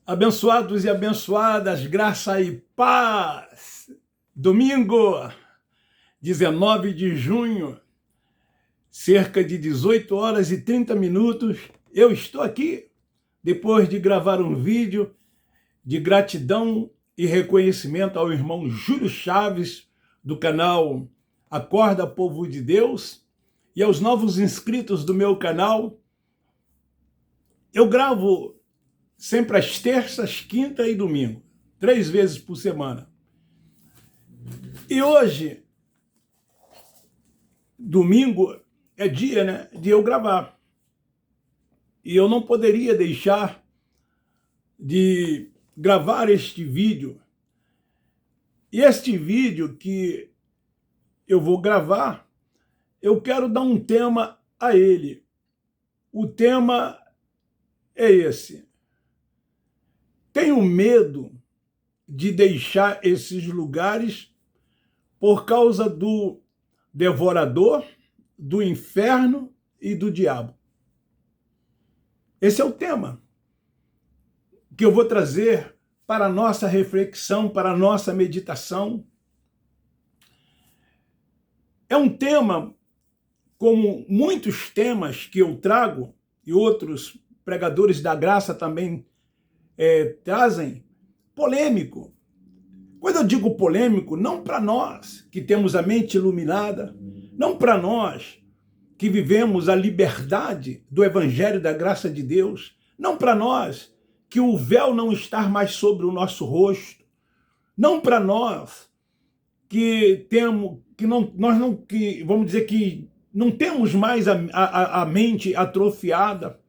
Abençoados e abençoadas, graça e paz. Domingo, 19 de junho, cerca de 18 horas e 30 minutos, eu estou aqui, depois de gravar um vídeo de gratidão e reconhecimento ao irmão Júlio Chaves, do canal Acorda Povo de Deus, e aos novos inscritos do meu canal. Eu gravo sempre às terças, quinta e domingo, 3 vezes por semana. E hoje, domingo, é dia, de eu gravar. E eu não poderia deixar de gravar este vídeo. E este vídeo que eu vou gravar, eu quero dar um tema a ele. O tema é esse. Tenho medo de deixar esses lugares por causa do devorador, do inferno e do diabo. Esse é o tema que eu vou trazer para a nossa reflexão, para a nossa meditação. É um tema, como muitos temas que eu trago, e outros pregadores da graça também trazem, polêmico. Quando eu digo polêmico, não para nós que temos a mente iluminada, não para nós que vivemos a liberdade do Evangelho da graça de Deus, não para nós que o véu não está mais sobre o nosso rosto, não para nós que temos, vamos dizer que não temos mais a mente atrofiada,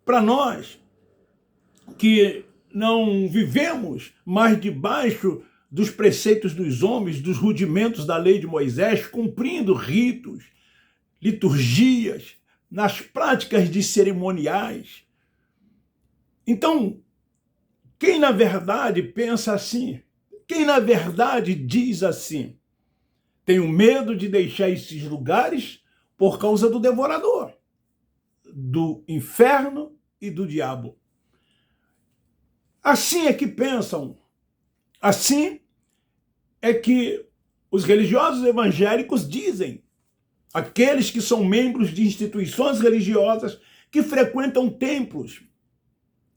para nós que não vivemos mais debaixo dos preceitos dos homens, dos rudimentos da lei de Moisés, cumprindo ritos, liturgias, nas práticas de cerimoniais. Então, quem na verdade pensa assim, quem na verdade diz assim, tenho medo de deixar esses lugares por causa do devorador, do inferno e do diabo. Assim é que pensam, assim é que os religiosos evangélicos dizem, aqueles que são membros de instituições religiosas, que frequentam templos,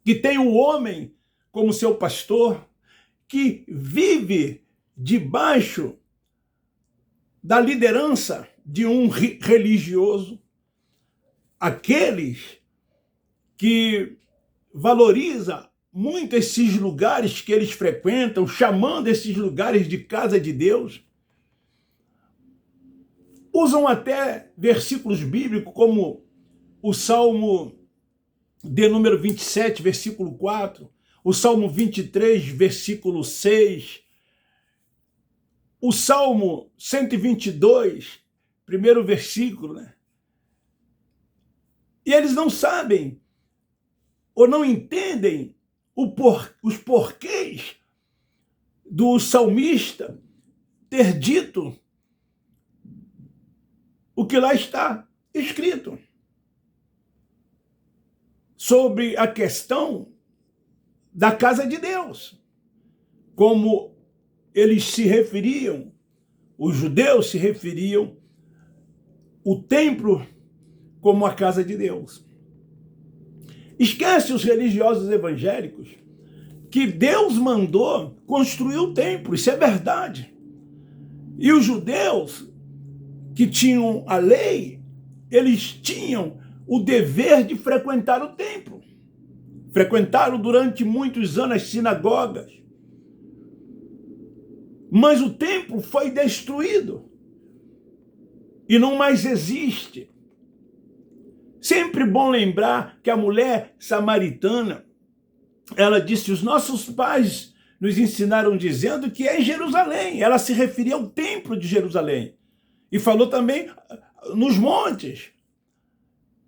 que têm o homem como seu pastor, que vive debaixo da liderança de um religioso, aqueles que valorizam muito esses lugares que eles frequentam, chamando esses lugares de casa de Deus, usam até versículos bíblicos como o Salmo de número 27, versículo 4, o Salmo 23, versículo 6, o Salmo 122, primeiro versículo, E eles não sabem ou não entendem os porquês do salmista ter dito o que lá está escrito sobre a questão da casa de Deus, como eles se referiam, os judeus se referiam, o templo como a casa de Deus. Esquece os religiosos evangélicos que Deus mandou construir o templo, isso é verdade. E os judeus que tinham a lei, eles tinham o dever de frequentar o templo. Frequentaram durante muitos anos as sinagogas. Mas o templo foi destruído e não mais existe. Sempre bom lembrar que a mulher samaritana, ela disse, os nossos pais nos ensinaram dizendo que é em Jerusalém. Ela se referia ao templo de Jerusalém. E falou também nos montes.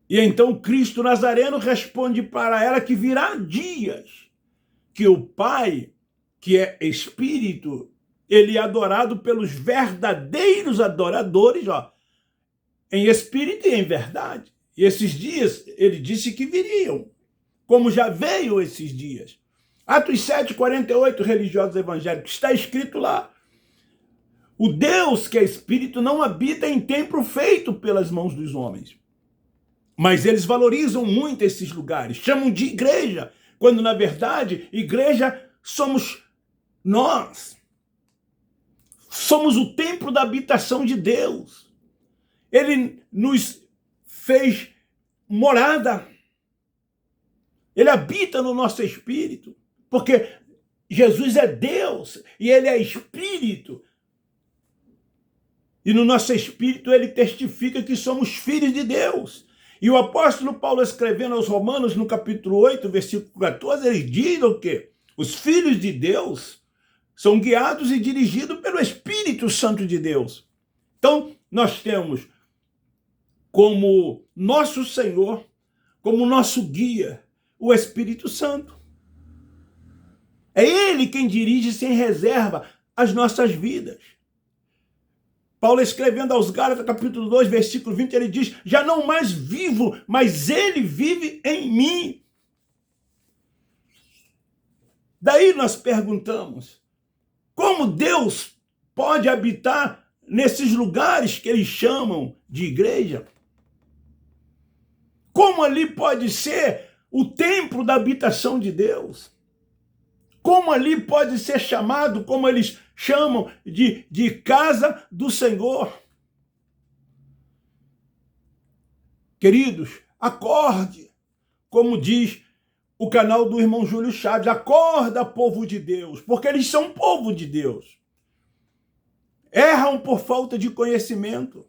E então Cristo Nazareno responde para ela que virá dias que o Pai, que é Espírito, ele é adorado pelos verdadeiros adoradores, em espírito e em verdade. E esses dias ele disse que viriam, como já veio esses dias. Atos 7:48, religiosos evangélicos, está escrito lá: o Deus que é Espírito não habita em templo feito pelas mãos dos homens. Mas eles valorizam muito esses lugares, chamam de igreja, quando na verdade igreja somos nós. Somos o templo da habitação de Deus. Ele nos fez morada. Ele habita no nosso espírito, porque Jesus é Deus e ele é Espírito. E no nosso espírito ele testifica que somos filhos de Deus. E o apóstolo Paulo, escrevendo aos Romanos, no capítulo 8, versículo 14, ele diz o quê? Os filhos de Deus são guiados e dirigidos pelo Espírito Santo de Deus. Então, nós temos como nosso Senhor, como nosso guia, o Espírito Santo. É Ele quem dirige sem reserva as nossas vidas. Paulo, escrevendo aos Gálatas, capítulo 2, versículo 20, ele diz: já não mais vivo, mas ele vive em mim. Daí nós perguntamos, como Deus pode habitar nesses lugares que eles chamam de igreja? Como ali pode ser o templo da habitação de Deus? Como ali pode ser chamado, como eles chamam, de casa do Senhor? Queridos, acorde, como diz o canal do irmão Júlio Chaves, acorda, povo de Deus, porque eles são povo de Deus. Erram por falta de conhecimento,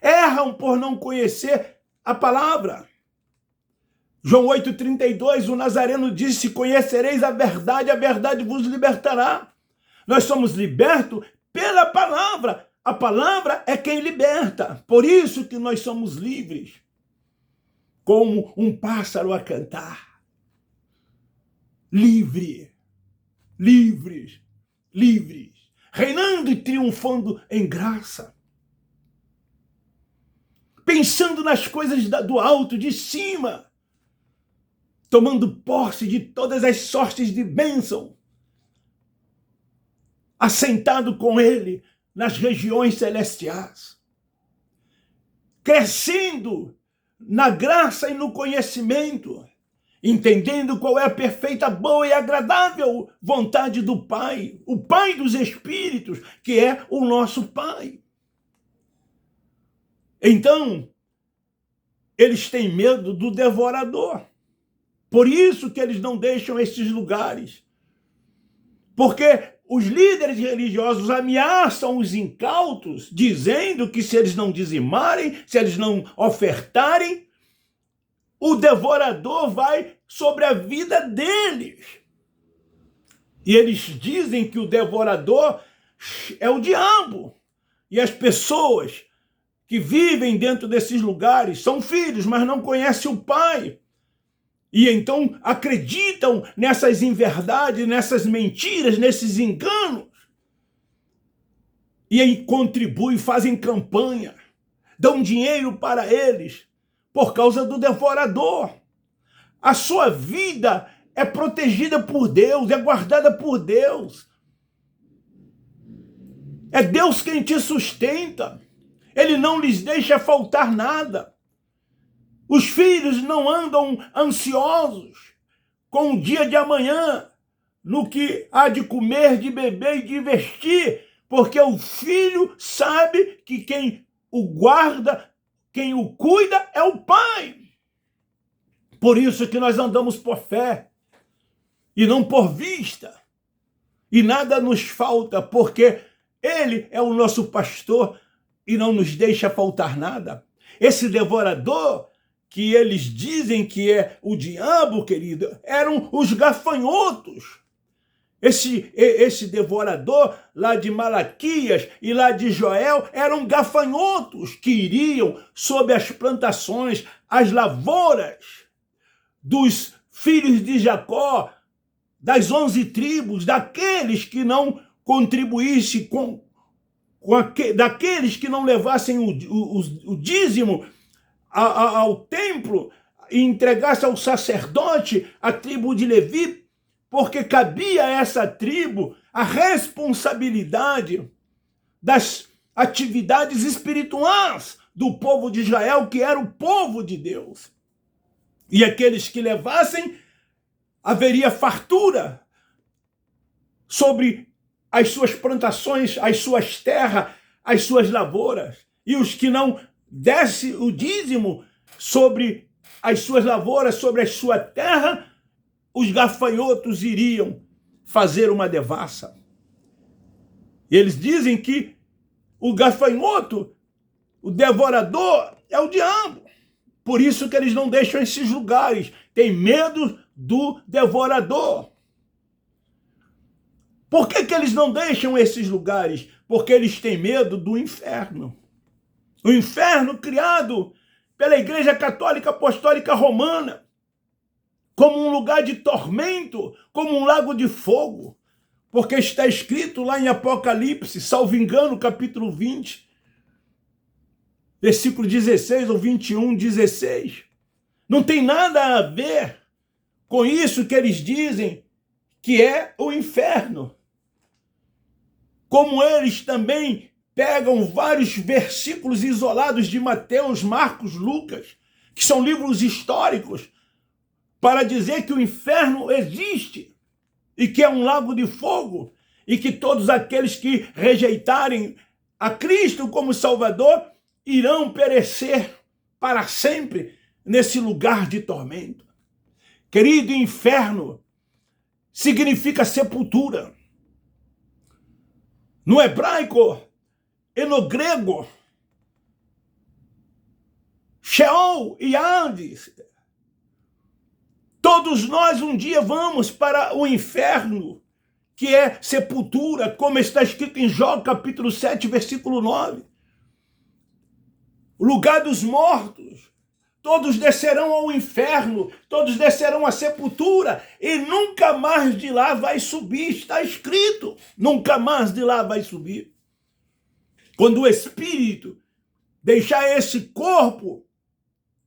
erram por não conhecer a palavra. João 8,32, o Nazareno disse: conhecereis a verdade vos libertará. Nós somos libertos pela palavra. A palavra é quem liberta. Por isso que nós somos livres, como um pássaro a cantar. Livres, reinando e triunfando em graça. Pensando nas coisas do alto, de cima, tomando posse de todas as sortes de bênção, assentado com ele nas regiões celestiais, crescendo na graça e no conhecimento, entendendo qual é a perfeita, boa e agradável vontade do Pai, o Pai dos Espíritos, que é o nosso Pai. Então, eles têm medo do devorador. Por isso que eles não deixam esses lugares. Porque os líderes religiosos ameaçam os incautos, dizendo que se eles não dizimarem, se eles não ofertarem, o devorador vai sobre a vida deles. E eles dizem que o devorador é o diabo. E as pessoas que vivem dentro desses lugares são filhos, mas não conhecem o Pai. E então acreditam nessas inverdades, nessas mentiras, nesses enganos. E aí contribuem, fazem campanha, dão dinheiro para eles por causa do devorador. A sua vida é protegida por Deus, é guardada por Deus. É Deus quem te sustenta. Ele não lhes deixa faltar nada. Os filhos não andam ansiosos com o dia de amanhã, no que há de comer, de beber e de vestir, porque o filho sabe que quem o guarda, quem o cuida é o Pai. Por isso que nós andamos por fé e não por vista. E nada nos falta, porque Ele é o nosso pastor e não nos deixa faltar nada. Esse devorador, que eles dizem que é o diabo, querido, eram os gafanhotos. Esse devorador lá de Malaquias e lá de Joel eram gafanhotos que iriam sobre as plantações, as lavouras dos filhos de Jacó, das 11 tribos, daqueles que não contribuíssem daqueles que não levassem o dízimo ao templo e entregasse ao sacerdote, a tribo de Levi, porque cabia a essa tribo a responsabilidade das atividades espirituais do povo de Israel, que era o povo de Deus. E aqueles que levassem, haveria fartura sobre as suas plantações, as suas terras, as suas lavouras. E os que não desse o dízimo sobre as suas lavouras, sobre a sua terra, os gafanhotos iriam fazer uma devassa. E eles dizem que o gafanhoto, o devorador, é o diabo. Por isso que eles não deixam esses lugares. Tem medo do devorador. Por que eles não deixam esses lugares? Porque eles têm medo do inferno. O inferno criado pela Igreja Católica Apostólica Romana como um lugar de tormento, como um lago de fogo. Porque está escrito lá em Apocalipse, salvo engano, capítulo 20, versículo 16 ou 21, 16. Não tem nada a ver com isso que eles dizem que é o inferno. Como eles também pegam vários versículos isolados de Mateus, Marcos, Lucas, que são livros históricos, para dizer que o inferno existe e que é um lago de fogo e que todos aqueles que rejeitarem a Cristo como Salvador irão perecer para sempre nesse lugar de tormento. Querido, inferno significa sepultura. No hebraico e no grego, Sheol e Hades. Todos nós um dia vamos para o inferno, que é sepultura, como está escrito em Jó, capítulo 7, versículo 9. O lugar dos mortos. Todos descerão ao inferno, todos descerão à sepultura e nunca mais de lá vai subir, está escrito. Nunca mais de lá vai subir. Quando o espírito deixar esse corpo,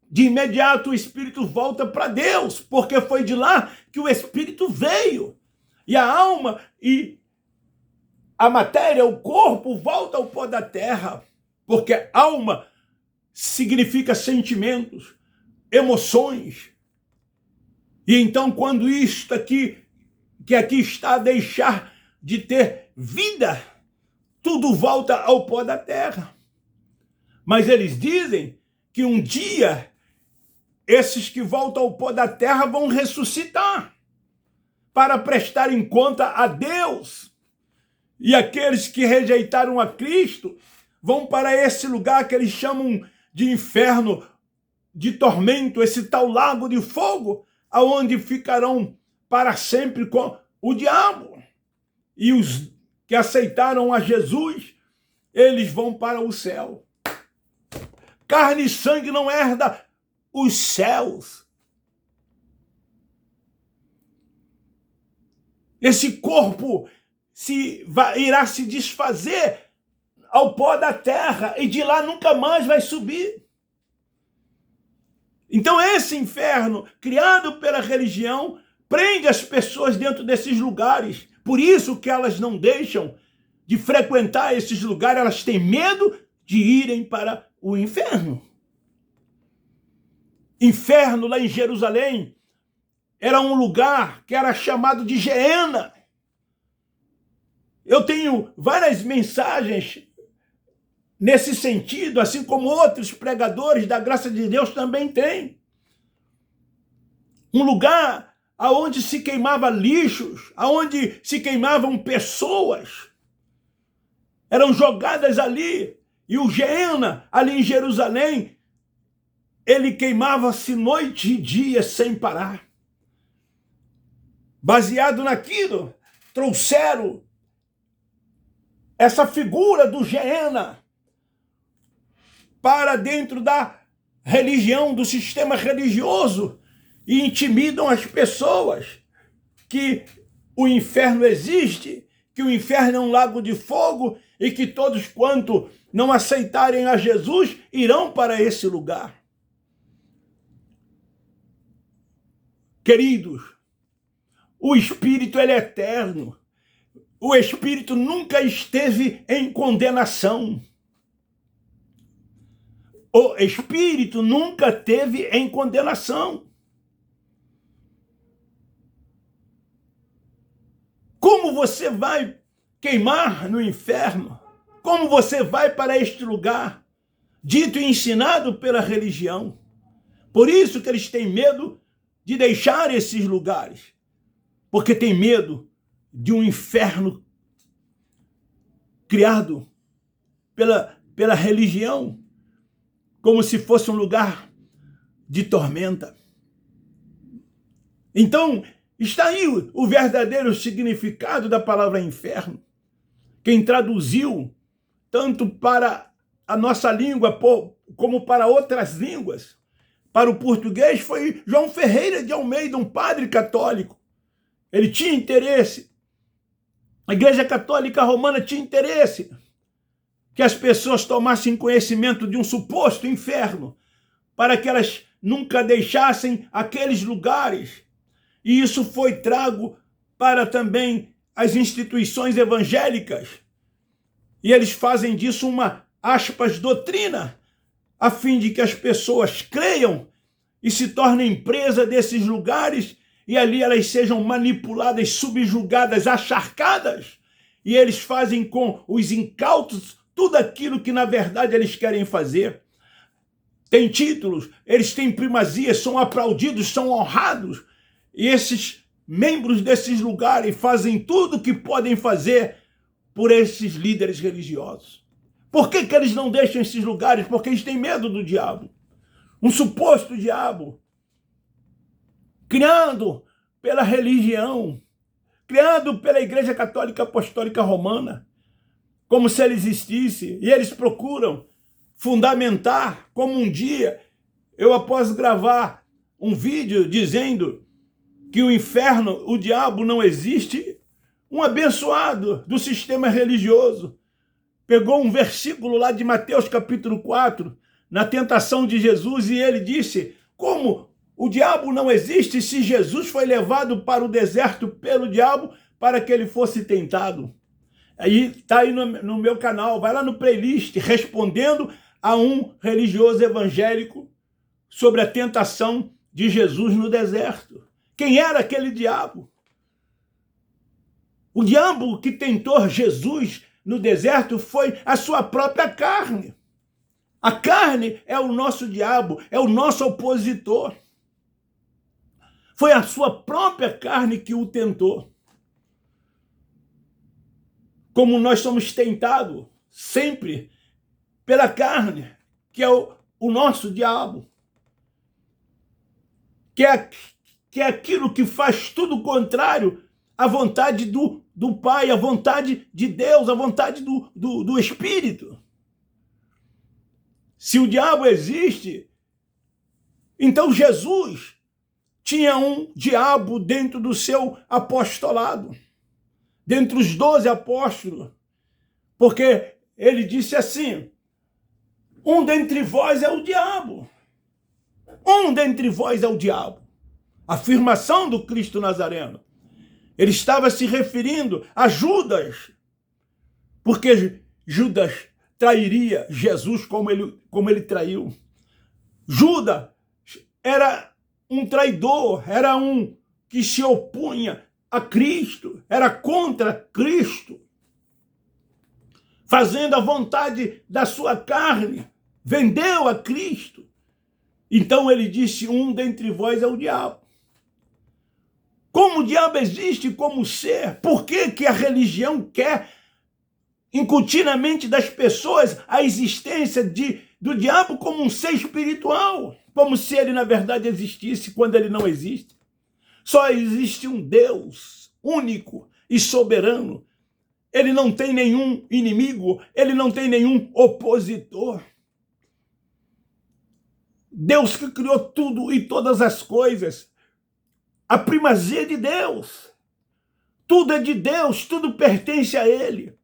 de imediato o espírito volta para Deus, porque foi de lá que o espírito veio. E a alma e a matéria, o corpo, volta ao pó da terra, porque alma significa sentimentos, emoções. E então, quando isto aqui, que aqui está, deixar de ter vida, tudo volta ao pó da terra. Mas eles dizem que um dia esses que voltam ao pó da terra vão ressuscitar para prestarem conta a Deus. E aqueles que rejeitaram a Cristo vão para esse lugar que eles chamam de inferno, de tormento, esse tal lago de fogo, aonde ficarão para sempre com o diabo. E os que aceitaram a Jesus, eles vão para o céu. Carne e sangue não herda os céus. Esse corpo irá se desfazer ao pó da terra e de lá nunca mais vai subir. Então esse inferno, criado pela religião, prende as pessoas dentro desses lugares. Por isso que elas não deixam de frequentar esses lugares, elas têm medo de irem para o inferno. Inferno lá em Jerusalém era um lugar que era chamado de Geena. Eu tenho várias mensagens nesse sentido, assim como outros pregadores da graça de Deus também têm. Um lugar aonde se queimava lixos, aonde se queimavam pessoas, eram jogadas ali. E o Geena, ali em Jerusalém, ele queimava-se noite e dia sem parar. Baseado naquilo, trouxeram essa figura do Geena para dentro da religião, do sistema religioso, e intimidam as pessoas que o inferno existe, que o inferno é um lago de fogo e que todos quanto não aceitarem a Jesus irão para esse lugar. Queridos, O Espírito, ele é eterno. O Espírito nunca esteve em condenação. O Espírito nunca esteve em condenação. Como você vai queimar no inferno? Como você vai para este lugar, dito e ensinado pela religião? Por isso que eles têm medo de deixar esses lugares, porque tem medo de um inferno criado pela religião, como se fosse um lugar de tormenta. Então, está aí o verdadeiro significado da palavra inferno. Quem traduziu, tanto para a nossa língua como para outras línguas, para o português, foi João Ferreira de Almeida, um padre católico. Ele tinha interesse, a Igreja Católica Romana tinha interesse que as pessoas tomassem conhecimento de um suposto inferno, para que elas nunca deixassem aqueles lugares. E isso foi trago para também as instituições evangélicas. E eles fazem disso uma, aspas, doutrina, a fim de que as pessoas creiam e se tornem presa desses lugares e ali elas sejam manipuladas, subjugadas, acharcadas. E eles fazem com os incautos tudo aquilo que na verdade eles querem fazer. Tem títulos, eles têm primazia, são aplaudidos, são honrados. E esses membros desses lugares fazem tudo o que podem fazer por esses líderes religiosos. Por que eles não deixam esses lugares? Porque eles têm medo do diabo. Um suposto diabo, criado pela religião, criado pela Igreja Católica Apostólica Romana, como se ele existisse. E eles procuram fundamentar, como um dia eu, após gravar um vídeo dizendo que o inferno, o diabo não existe, um abençoado do sistema religioso pegou um versículo lá de Mateus capítulo 4, na tentação de Jesus, e ele disse: como o diabo não existe se Jesus foi levado para o deserto pelo diabo para que ele fosse tentado? Aí está aí no meu canal, vai lá no playlist, respondendo a um religioso evangélico sobre a tentação de Jesus no deserto. Quem era aquele diabo? O diabo que tentou Jesus no deserto foi a sua própria carne. A carne é o nosso diabo, é o nosso opositor. Foi a sua própria carne que o tentou. Como nós somos tentados sempre pela carne, que é o nosso diabo, que é aquilo que faz tudo o contrário à vontade do Pai, à vontade de Deus, à vontade do Espírito. Se o diabo existe, então Jesus tinha um diabo dentro do seu apostolado, dentre os 12 apóstolos, porque ele disse assim: um dentre vós é o diabo. Um dentre vós é o diabo. Afirmação do Cristo Nazareno. Ele estava se referindo a Judas, porque Judas trairia Jesus como ele traiu. Judas era um traidor, era um que se opunha a Cristo, era contra Cristo, fazendo a vontade da sua carne, vendeu a Cristo. Então ele disse: um dentre vós é o diabo. Como o diabo existe como ser? Por que a religião quer incutir na mente das pessoas a existência do diabo como um ser espiritual? Como se ele, na verdade, existisse quando ele não existe. Só existe um Deus único e soberano. Ele não tem nenhum inimigo, ele não tem nenhum opositor. Deus que criou tudo e todas as coisas. A primazia de Deus. Tudo é de Deus, tudo pertence a Ele.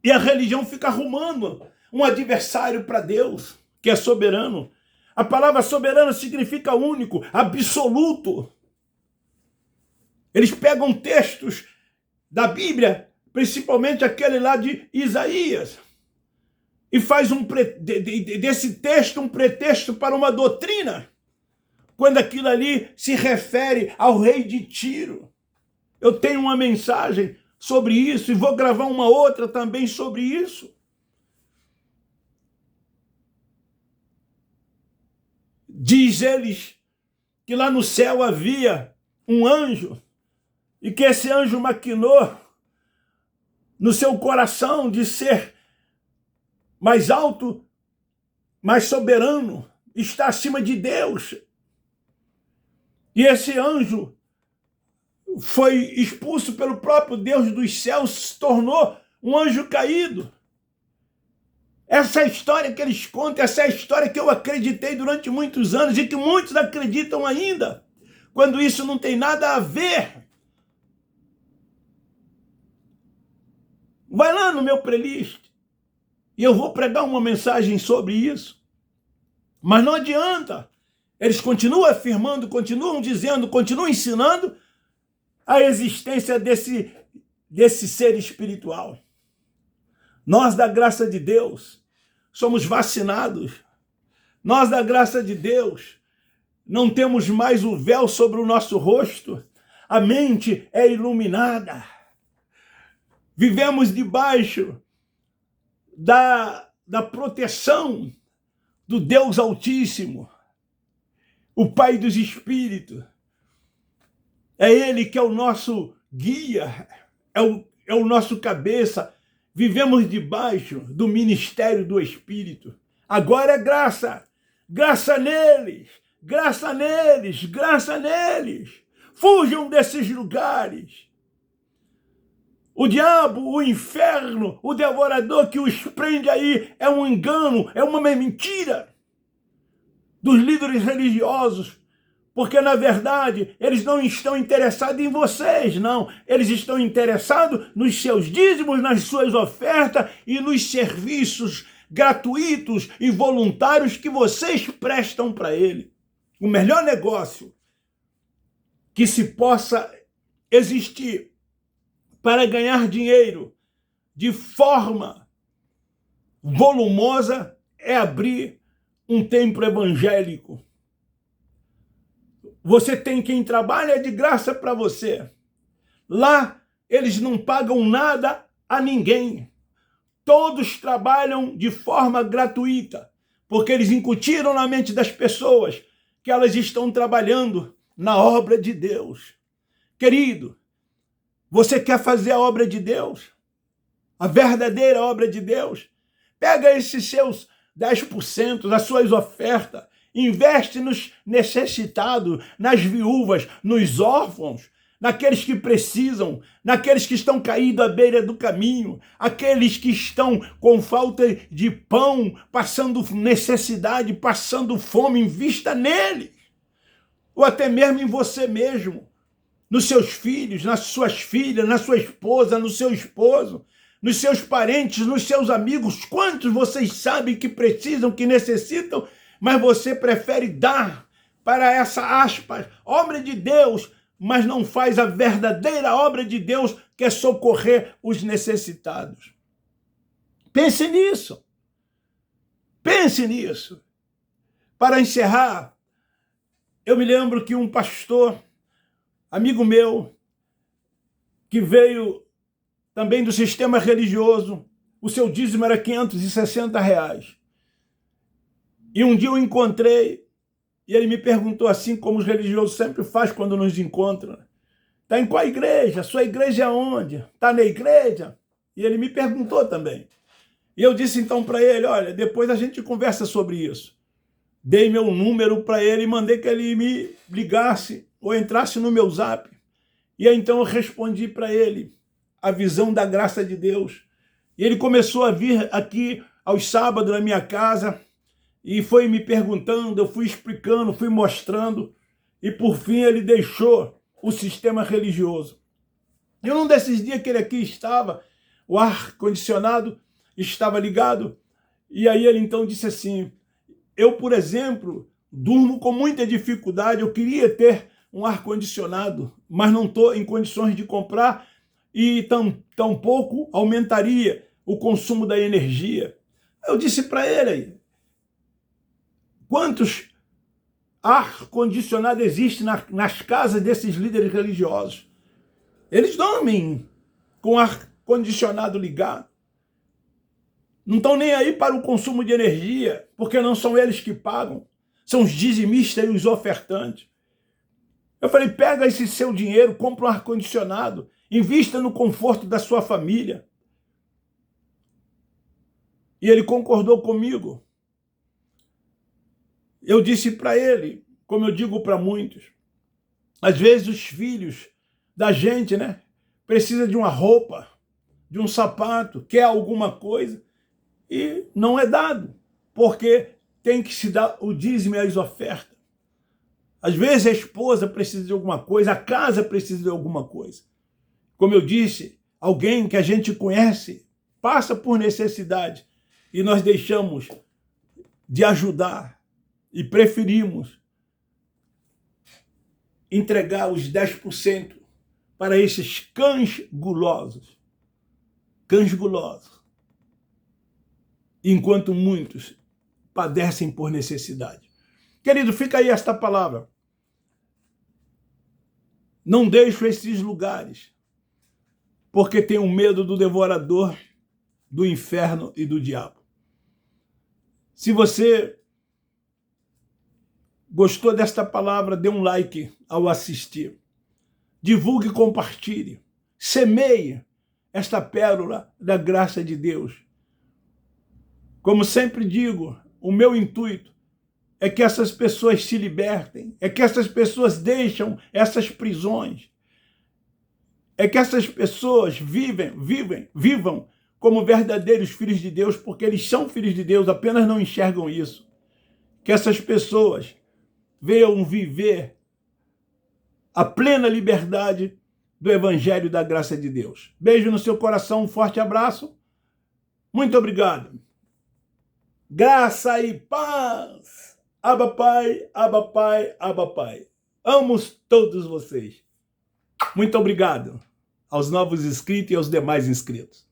E a religião fica arrumando um adversário para Deus, que é soberano. A palavra soberano significa único, absoluto. Eles pegam textos da Bíblia, principalmente aquele lá de Isaías, e faz desse texto um pretexto para uma doutrina, quando aquilo ali se refere ao rei de Tiro. Eu tenho uma mensagem sobre isso e vou gravar uma outra também sobre isso. Diz eles que lá no céu havia um anjo e que esse anjo maquinou no seu coração de ser mais alto, mais soberano, está acima de Deus. E esse anjo foi expulso pelo próprio Deus dos céus, se tornou um anjo caído. Essa é a história que eles contam, essa é a história que eu acreditei durante muitos anos e que muitos acreditam ainda, quando isso não tem nada a ver. Vai lá no meu playlist e eu vou pregar uma mensagem sobre isso. Mas não adianta. Eles continuam afirmando, continuam dizendo, continuam ensinando a existência desse ser espiritual. Nós, da graça de Deus, somos vacinados. Nós, da graça de Deus, não temos mais o véu sobre o nosso rosto. A mente é iluminada. Vivemos debaixo da proteção do Deus Altíssimo, o Pai dos Espíritos. É Ele que é o nosso guia, é o nosso cabeça. Vivemos debaixo do ministério do Espírito. Agora é graça. Graça neles, graça neles, graça neles. Fujam desses lugares. O diabo, o inferno, o devorador que os prende aí é um engano, é uma mentira dos líderes religiosos. Porque, na verdade, eles não estão interessados em vocês, não. Eles estão interessados nos seus dízimos, nas suas ofertas e nos serviços gratuitos e voluntários que vocês prestam para ele. O melhor negócio que se possa existir para ganhar dinheiro de forma volumosa é abrir um templo evangélico. Você tem quem trabalha de graça para você. Lá, eles não pagam nada a ninguém. Todos trabalham de forma gratuita, porque eles incutiram na mente das pessoas que elas estão trabalhando na obra de Deus. Querido, você quer fazer a obra de Deus? A verdadeira obra de Deus? Pega esses seus 10%, das suas ofertas, investe nos necessitados, nas viúvas, nos órfãos, naqueles que precisam, naqueles que estão caídos à beira do caminho, aqueles que estão com falta de pão, passando necessidade, passando fome, invista neles. Ou até mesmo em você mesmo, nos seus filhos, nas suas filhas, na sua esposa, no seu esposo, nos seus parentes, nos seus amigos. Quantos vocês sabem que precisam, que necessitam, mas você prefere dar para essa, aspas, obra de Deus, mas não faz a verdadeira obra de Deus, que é socorrer os necessitados. Pense nisso. Pense nisso. Para encerrar, eu me lembro que um pastor, amigo meu, que veio também do sistema religioso, o seu dízimo era R$560. E um dia eu encontrei, e ele me perguntou assim, como os religiosos sempre fazem quando nos encontram: está em qual igreja? Sua igreja é onde? Está na igreja? E ele me perguntou também. E eu disse então para ele: olha, depois a gente conversa sobre isso. Dei meu número para ele e mandei que ele me ligasse ou entrasse no meu zap. E aí então eu respondi para ele a visão da graça de Deus. E ele começou a vir aqui aos sábados na minha casa e foi me perguntando, eu fui explicando, fui mostrando, e por fim ele deixou o sistema religioso. E num desses dias que ele aqui estava, o ar-condicionado estava ligado, e aí ele então disse assim: eu, por exemplo, durmo com muita dificuldade, eu queria ter um ar-condicionado, mas não estou em condições de comprar e tampouco aumentaria o consumo da energia. Eu disse para ele aí, quantos ar-condicionado existe nas casas desses líderes religiosos? Eles dormem com ar-condicionado ligado. Não estão nem aí para o consumo de energia, porque não são eles que pagam. São os dizimistas e os ofertantes. Eu falei, pega esse seu dinheiro, compra um ar-condicionado, invista no conforto da sua família. E ele concordou comigo. Eu disse para ele, como eu digo para muitos, às vezes os filhos da gente, né, precisa de uma roupa, de um sapato, quer alguma coisa e não é dado, porque tem que se dar o dízimo e as ofertas. Às vezes a esposa precisa de alguma coisa, a casa precisa de alguma coisa. Como eu disse, alguém que a gente conhece passa por necessidade e nós deixamos de ajudar e preferimos entregar os 10% para esses cães gulosos. Cães gulosos. Enquanto muitos padecem por necessidade. Querido, fica aí esta palavra. Não deixo esses lugares, porque tenho medo do devorador, do inferno e do diabo. Se você gostou desta palavra, dê um like ao assistir. Divulgue e compartilhe. Semeie esta pérola da graça de Deus. Como sempre digo, o meu intuito é que essas pessoas se libertem, é que essas pessoas deixam essas prisões, é que essas pessoas vivam como verdadeiros filhos de Deus, porque eles são filhos de Deus, apenas não enxergam isso. Que essas pessoas venham viver a plena liberdade do Evangelho da graça de Deus. Beijo no seu coração, um forte abraço. Muito obrigado. Graça e paz. Abba Pai, Abba Pai, Abba Pai. Amo todos vocês. Muito obrigado aos novos inscritos e aos demais inscritos.